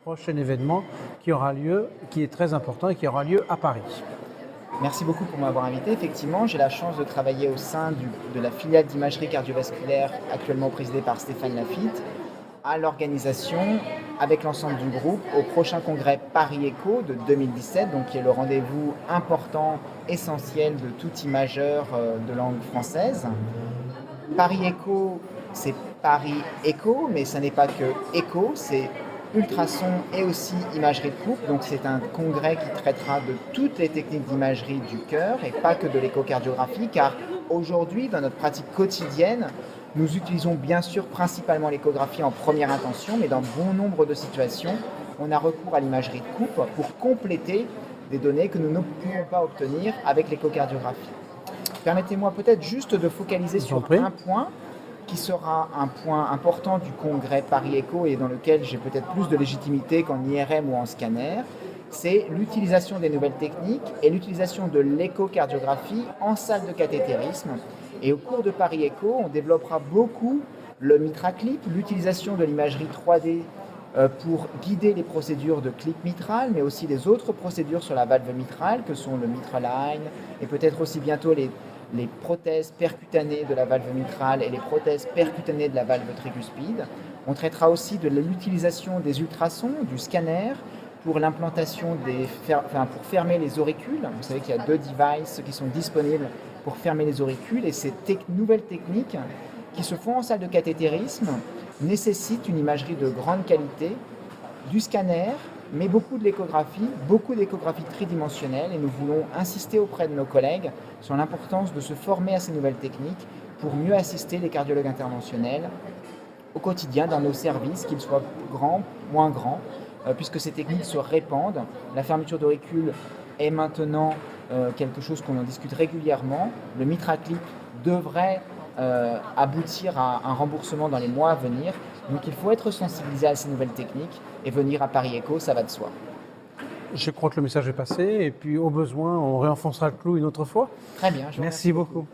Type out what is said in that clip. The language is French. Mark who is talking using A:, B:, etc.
A: Prochain événement qui aura lieu, qui est très important et qui aura lieu à Paris.
B: Merci beaucoup pour m'avoir invité. Effectivement, j'ai la chance de travailler au sein de la filiale d'imagerie cardiovasculaire actuellement présidée par Stéphane Lafitte à l'organisation avec l'ensemble du groupe au prochain congrès Paris Echo de 2017, donc qui est le rendez-vous important, essentiel de tout imageur de langue française. Paris Echo, c'est Paris Echo, mais ça n'est pas que Echo, c'est ultrason et aussi imagerie de couple. Donc c'est un congrès qui traitera de toutes les techniques d'imagerie du cœur et pas que de l'échocardiographie, car aujourd'hui, dans notre pratique quotidienne, nous utilisons bien sûr principalement l'échographie en première intention, mais dans bon nombre de situations, on a recours à l'imagerie de couple pour compléter des données que nous ne pouvons pas obtenir avec l'échocardiographie. Permettez-moi peut-être juste de focaliser sur un point qui sera un point important du congrès Paris Echo et dans lequel j'ai peut-être plus de légitimité qu'en IRM ou en scanner, c'est l'utilisation des nouvelles techniques et l'utilisation de l'échocardiographie en salle de cathétérisme. Et au cours de Paris Echo, on développera beaucoup le MitraClip, l'utilisation de l'imagerie 3D pour guider les procédures de clip mitral, mais aussi les autres procédures sur la valve mitrale, que sont le Mitralign, et peut-être aussi bientôt les prothèses percutanées de la valve mitrale et les prothèses percutanées de la valve tricuspide. On traitera aussi de l'utilisation des ultrasons, du scanner, pour l'implantation pour fermer les auricules. Vous savez qu'il y a 2 devices qui sont disponibles pour fermer les auricules, et ces nouvelles techniques qui se font en salle de cathétérisme nécessitent une imagerie de grande qualité, du scanner, mais beaucoup d'échographie tridimensionnelle, et nous voulons insister auprès de nos collègues sur l'importance de se former à ces nouvelles techniques pour mieux assister les cardiologues interventionnels au quotidien dans nos services, qu'ils soient grands, moins grands, puisque ces techniques se répandent. La fermeture d'auricule est maintenant quelque chose qu'on en discute régulièrement. Le MitraClip devrait aboutir à un remboursement dans les mois à venir. Donc il faut être sensibilisé à ces nouvelles techniques et venir à Paris Echo, ça va de soi.
A: Je crois que le message est passé et puis au besoin, on réenfoncera le clou une autre fois.
B: Très bien, je vous remercie
A: Merci beaucoup.